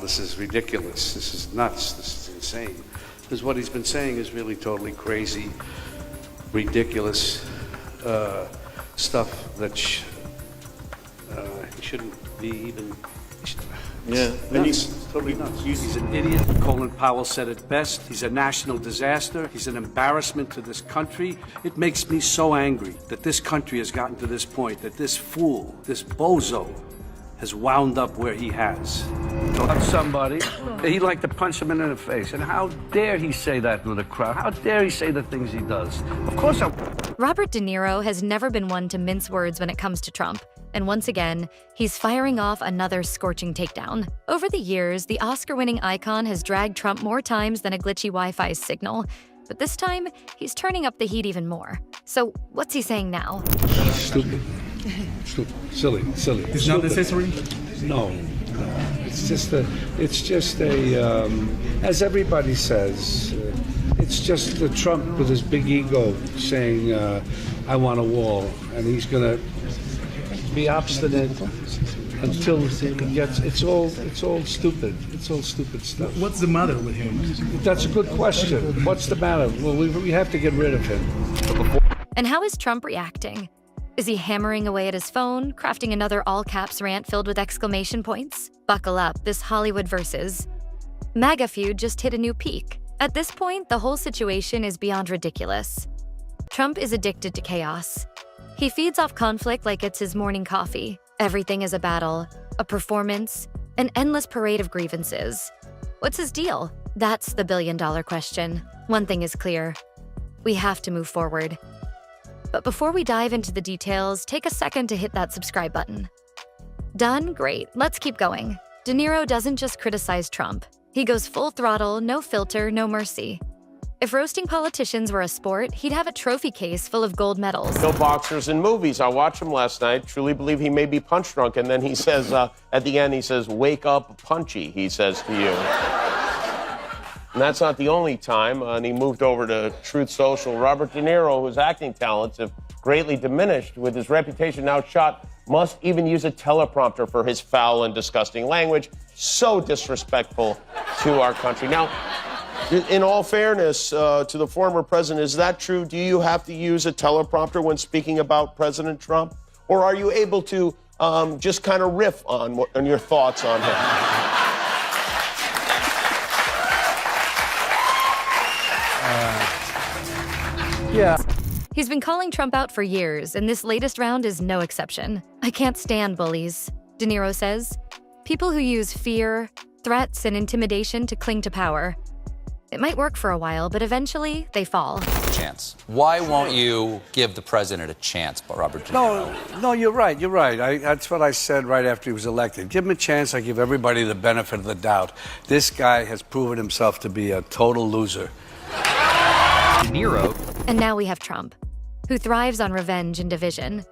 This is ridiculous. This is nuts. This is insane. Because what he's been saying is really totally crazy, ridiculous stuff that he shouldn't be even. Yeah, Nuts. Totally nuts. He's an idiot. Colin Powell said it best. He's a national disaster. He's an embarrassment to this country. It makes me so angry that this country has gotten to this point, that this fool, this bozo, has wound up where he has. About somebody, he'd like to punch him in the face. And how dare he say that to the crowd? How dare he say the things he does? Of course Robert De Niro has never been one to mince words when it comes to Trump. And once again, he's firing off another scorching takedown. Over the years, the Oscar-winning icon has dragged Trump more times than a glitchy Wi-Fi signal. But this time, he's turning up the heat even more. So what's he saying now? Stupid. Stupid. Silly. It's not necessary? No. It's just a, as everybody says, it's just the Trump with his big ego saying, I want a wall. And he's going to be obstinate until he gets, it's all stupid. It's all stupid stuff. What's the matter with him? That's a good question. What's the matter? Well, we have to get rid of him. And how is Trump reacting? Is he hammering away at his phone, crafting another all-caps rant filled with exclamation points? Buckle up, this Hollywood versus. MAGA feud just hit a new peak. At this point, the whole situation is beyond ridiculous. Trump is addicted to chaos. He feeds off conflict like it's his morning coffee. Everything is a battle, a performance, an endless parade of grievances. What's his deal? That's the billion-dollar question. One thing is clear. We have to move forward. But before we dive into the details, take a second to hit that subscribe button. Done? Great. Let's keep going. De Niro doesn't just criticize Trump. He goes full throttle, no filter, no mercy. If roasting politicians were a sport, he'd have a trophy case full of gold medals. No boxers in movies. I watched him last night. Truly believe he may be punch drunk. And then he says, at the end, he says, "Wake up, punchy," he says to you. And that's not the only time. And he moved over to Truth Social. Robert De Niro, whose acting talents have greatly diminished, with his reputation now shot, must even use a teleprompter for his foul and disgusting language. So disrespectful to our country. Now, in all fairness to the former president, is that true? Do you have to use a teleprompter when speaking about President Trump? Or are you able to just kind of riff on your thoughts on him? Yeah. He's been calling Trump out for years, and this latest round is no exception. I can't stand bullies, De Niro says. People who use fear, threats, and intimidation to cling to power. It might work for a while, but eventually they fall. Chance. Why won't you give the president a chance, Robert De Niro? No, you're right. That's what I said right after he was elected. Give him a chance. I give everybody the benefit of the doubt. This guy has proven himself to be a total loser. De Niro. And now we have Trump, who thrives on revenge and division.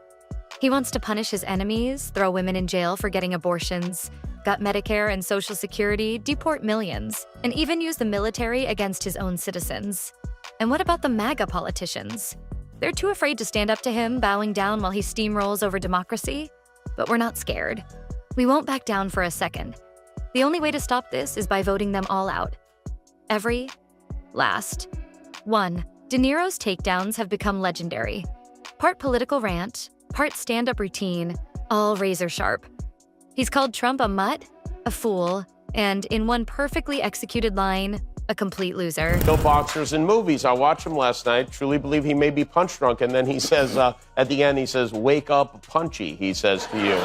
He wants to punish his enemies, throw women in jail for getting abortions, gut Medicare and Social Security, deport millions, and even use the military against his own citizens. And what about the MAGA politicians? They're too afraid to stand up to him, bowing down while he steamrolls over democracy. But we're not scared. We won't back down for a second. The only way to stop this is by voting them all out. Every last one. De Niro's takedowns have become legendary. Part political rant, part stand-up routine, all razor sharp. He's called Trump a mutt, a fool, and in one perfectly executed line, a complete loser. No boxers in movies. I watched him last night. Truly believe he may be punch drunk. And then he says, at the end, he says, "Wake up, punchy," he says to you.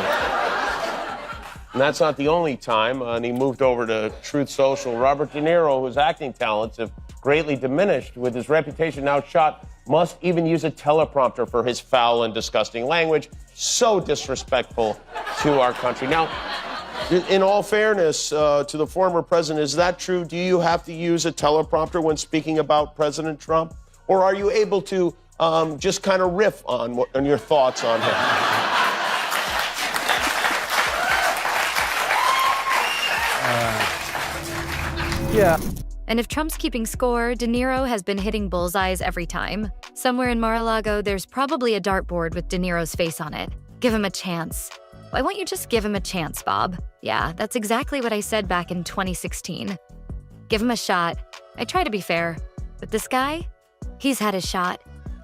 And that's not the only time. And he moved over to Truth Social. Robert De Niro, whose acting talents have greatly diminished, with his reputation now shot, must even use a teleprompter for his foul and disgusting language. So disrespectful to our country. Now, in all fairness to the former president, is that true? Do you have to use a teleprompter when speaking about President Trump? Or are you able to just kind of riff on your thoughts on him? Yeah. And if Trump's keeping score, De Niro has been hitting bullseyes every time. Somewhere in Mar-a-Lago, there's probably a dartboard with De Niro's face on it. Give him a chance. Why won't you just give him a chance, Bob? Yeah, that's exactly what I said back in 2016. Give him a shot. I try to be fair. But this guy? He's had his shot.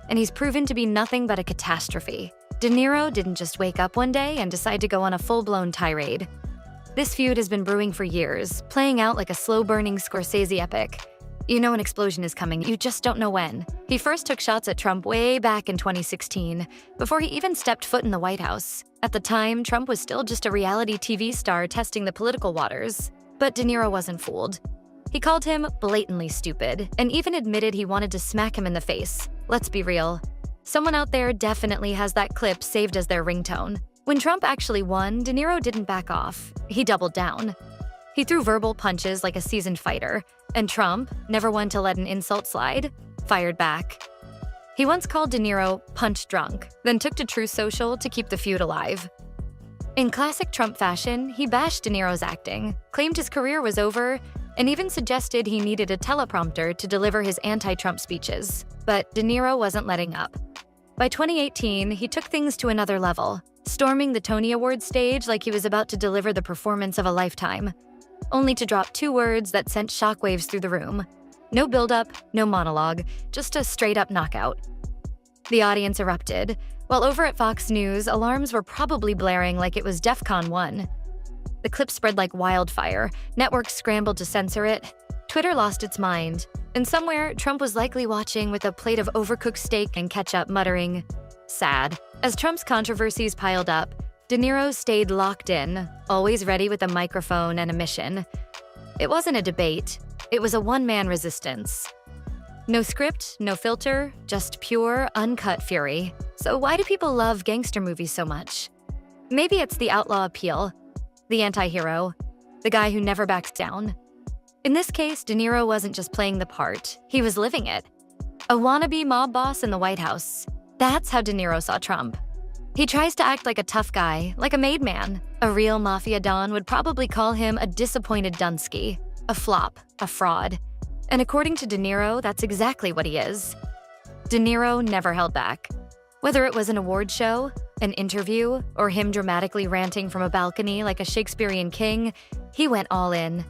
And he's proven to be nothing but a catastrophe. De Niro didn't just wake up one day and decide to go on a full-blown tirade. This feud has been brewing for years, playing out like a slow-burning Scorsese epic. You know an explosion is coming, you just don't know when. He first took shots at Trump way back in 2016, before he even stepped foot in the White House. At the time, Trump was still just a reality TV star testing the political waters. But De Niro wasn't fooled. He called him blatantly stupid, and even admitted he wanted to smack him in the face. Let's be real. Someone out there definitely has that clip saved as their ringtone. When Trump actually won, De Niro didn't back off. He doubled down. He threw verbal punches like a seasoned fighter, and Trump, never one to let an insult slide, fired back. He once called De Niro punch drunk, then took to Truth Social to keep the feud alive. In classic Trump fashion, he bashed De Niro's acting, claimed his career was over, and even suggested he needed a teleprompter to deliver his anti-Trump speeches. But De Niro wasn't letting up. By 2018, he took things to another level, storming the Tony Awards stage like he was about to deliver the performance of a lifetime, only to drop 2 words that sent shockwaves through the room. No build-up, no monologue, just a straight-up knockout. The audience erupted, while over at Fox News, alarms were probably blaring like it was DEFCON 1. The clip spread like wildfire, networks scrambled to censor it, Twitter lost its mind, and somewhere, Trump was likely watching with a plate of overcooked steak and ketchup, muttering, "Sad." As Trump's controversies piled up, De Niro stayed locked in, always ready with a microphone and a mission. It wasn't a debate, it was a one-man resistance. No script, no filter, just pure, uncut fury. So why do people love gangster movies so much? Maybe it's the outlaw appeal, the anti-hero, the guy who never backs down. In this case, De Niro wasn't just playing the part, he was living it. A wannabe mob boss in the White House. That's how De Niro saw Trump. He tries to act like a tough guy, like a made man. A real mafia don would probably call him a disappointed Dunsky, a flop, a fraud. And according to De Niro, that's exactly what he is. De Niro never held back. Whether it was an award show, an interview, or him dramatically ranting from a balcony like a Shakespearean king, he went all in.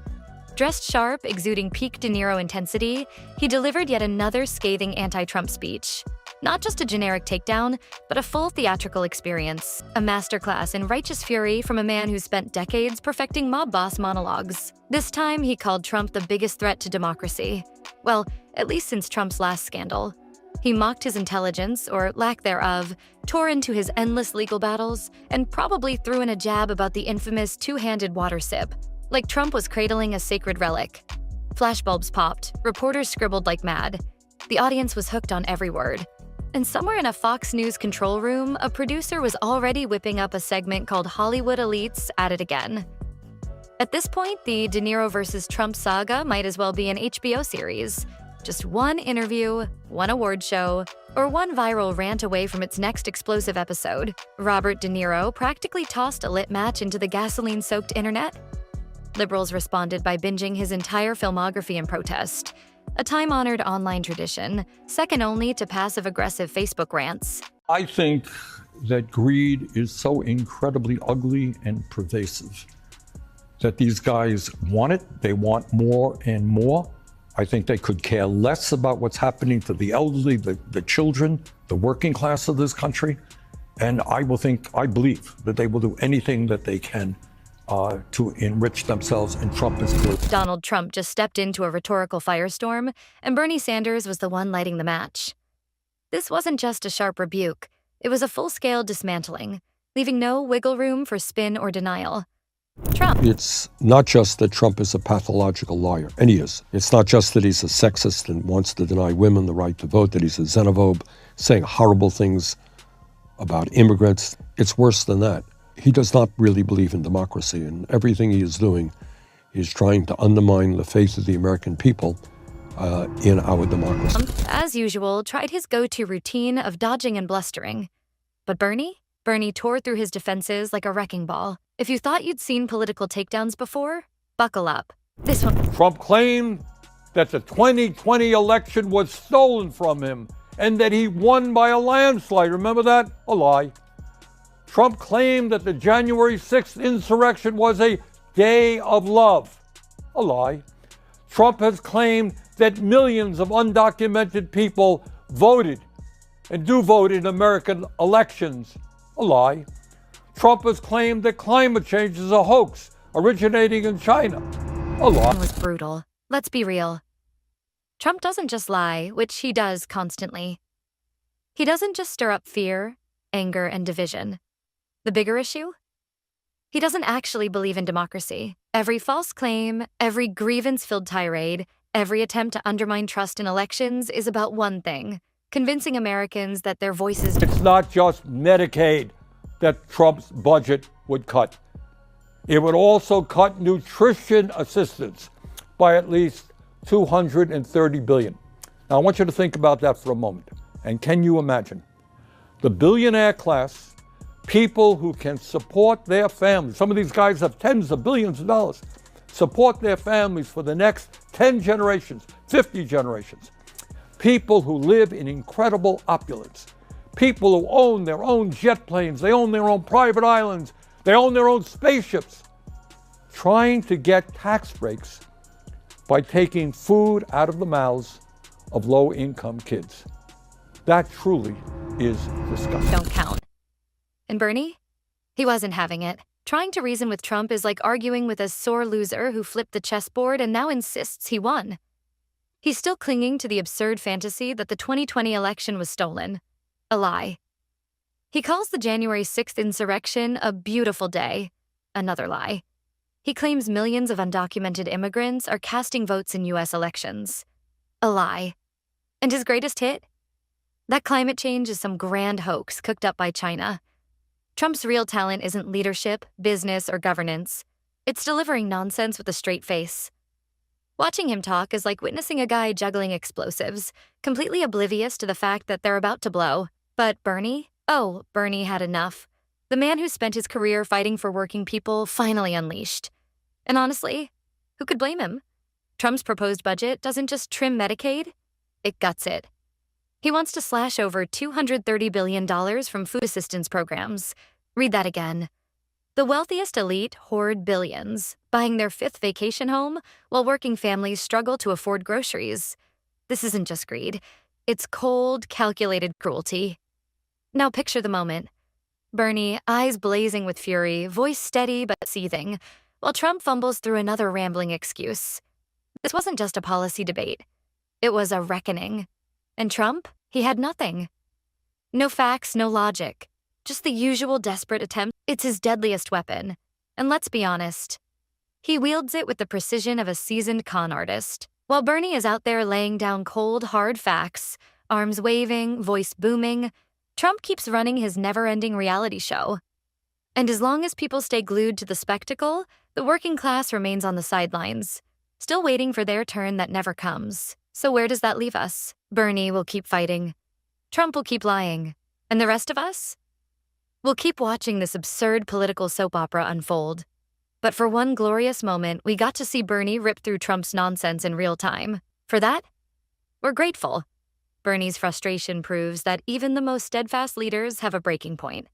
Dressed sharp, exuding peak De Niro intensity, he delivered yet another scathing anti-Trump speech. Not just a generic takedown, but a full theatrical experience, a masterclass in righteous fury from a man who spent decades perfecting mob boss monologues. This time, he called Trump the biggest threat to democracy. Well, at least since Trump's last scandal. He mocked his intelligence, or lack thereof, tore into his endless legal battles, and probably threw in a jab about the infamous two-handed water sip, like Trump was cradling a sacred relic. Flashbulbs popped, reporters scribbled like mad. The audience was hooked on every word. And somewhere in a Fox News control room, a producer was already whipping up a segment called Hollywood Elites at It Again. At this point, the De Niro versus Trump saga might as well be an HBO series. Just one interview, one award show, or one viral rant away from its next explosive episode. Robert De Niro practically tossed a lit match into the gasoline-soaked internet. Liberals responded by binging his entire filmography in protest, a time-honored online tradition, second only to passive-aggressive Facebook rants. I think that greed is so incredibly ugly and pervasive that these guys want it, they want more and more. I think they could care less about what's happening to the elderly, the children, the working class of this country. And I believe that they will do anything that they can to enrich themselves, and Trump is good. Donald Trump just stepped into a rhetorical firestorm, and Bernie Sanders was the one lighting the match. This wasn't just a sharp rebuke, it was a full-scale dismantling, leaving no wiggle room for spin or denial. Trump. It's not just that Trump is a pathological liar, and he is. It's not just that he's a sexist and wants to deny women the right to vote, that he's a xenophobe, saying horrible things about immigrants. It's worse than that. He does not really believe in democracy, and everything he is doing is trying to undermine the faith of the American people in our democracy. Trump, as usual, tried his go-to routine of dodging and blustering. But Bernie tore through his defenses like a wrecking ball. If you thought you'd seen political takedowns before, buckle up. This one. Trump claimed that the 2020 election was stolen from him and that he won by a landslide. Remember that? A lie. Trump claimed that the January 6th insurrection was a day of love. A lie. Trump has claimed that millions of undocumented people voted and do vote in American elections. A lie. Trump has claimed that climate change is a hoax originating in China. A lie. It was brutal. Let's be real. Trump doesn't just lie, which he does constantly. He doesn't just stir up fear, anger, and division. The bigger issue? He doesn't actually believe in democracy. Every false claim, every grievance-filled tirade, every attempt to undermine trust in elections is about one thing: convincing Americans that their voices... It's not just Medicaid that Trump's budget would cut. It would also cut nutrition assistance by at least $230 billion. Now, I want you to think about that for a moment. And can you imagine? The billionaire class, people who can support their families, some of these guys have tens of billions of dollars, support their families for the next 10 generations, 50 generations. People who live in incredible opulence. People who own their own jet planes, they own their own private islands, they own their own spaceships. Trying to get tax breaks by taking food out of the mouths of low-income kids. That truly is disgusting. Don't count. And Bernie? He wasn't having it. Trying to reason with Trump is like arguing with a sore loser who flipped the chessboard and now insists he won. He's still clinging to the absurd fantasy that the 2020 election was stolen. A lie. He calls the January 6th insurrection a beautiful day. Another lie. He claims millions of undocumented immigrants are casting votes in U.S. elections. A lie. And his greatest hit? That climate change is some grand hoax cooked up by China. Trump's real talent isn't leadership, business, or governance. It's delivering nonsense with a straight face. Watching him talk is like witnessing a guy juggling explosives, completely oblivious to the fact that they're about to blow. But Bernie? Oh, Bernie had enough. The man who spent his career fighting for working people finally unleashed. And honestly, who could blame him? Trump's proposed budget doesn't just trim Medicaid, it guts it. He wants to slash over $230 billion from food assistance programs. Read that again. The wealthiest elite hoard billions, buying their 5th vacation home while working families struggle to afford groceries. This isn't just greed. It's cold, calculated cruelty. Now picture the moment. Bernie, eyes blazing with fury, voice steady but seething, while Trump fumbles through another rambling excuse. This wasn't just a policy debate. It was a reckoning. And Trump, he had nothing. No facts, no logic. Just the usual desperate attempt. It's his deadliest weapon. And let's be honest, he wields it with the precision of a seasoned con artist. While Bernie is out there laying down cold, hard facts, arms waving, voice booming, Trump keeps running his never-ending reality show. And as long as people stay glued to the spectacle, the working class remains on the sidelines, still waiting for their turn that never comes. So where does that leave us? Bernie will keep fighting. Trump will keep lying. And the rest of us? We'll keep watching this absurd political soap opera unfold. But for one glorious moment, we got to see Bernie rip through Trump's nonsense in real time. For that, we're grateful. Bernie's frustration proves that even the most steadfast leaders have a breaking point.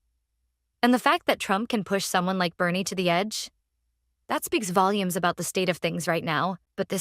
And the fact that Trump can push someone like Bernie to the edge, that speaks volumes about the state of things right now. But this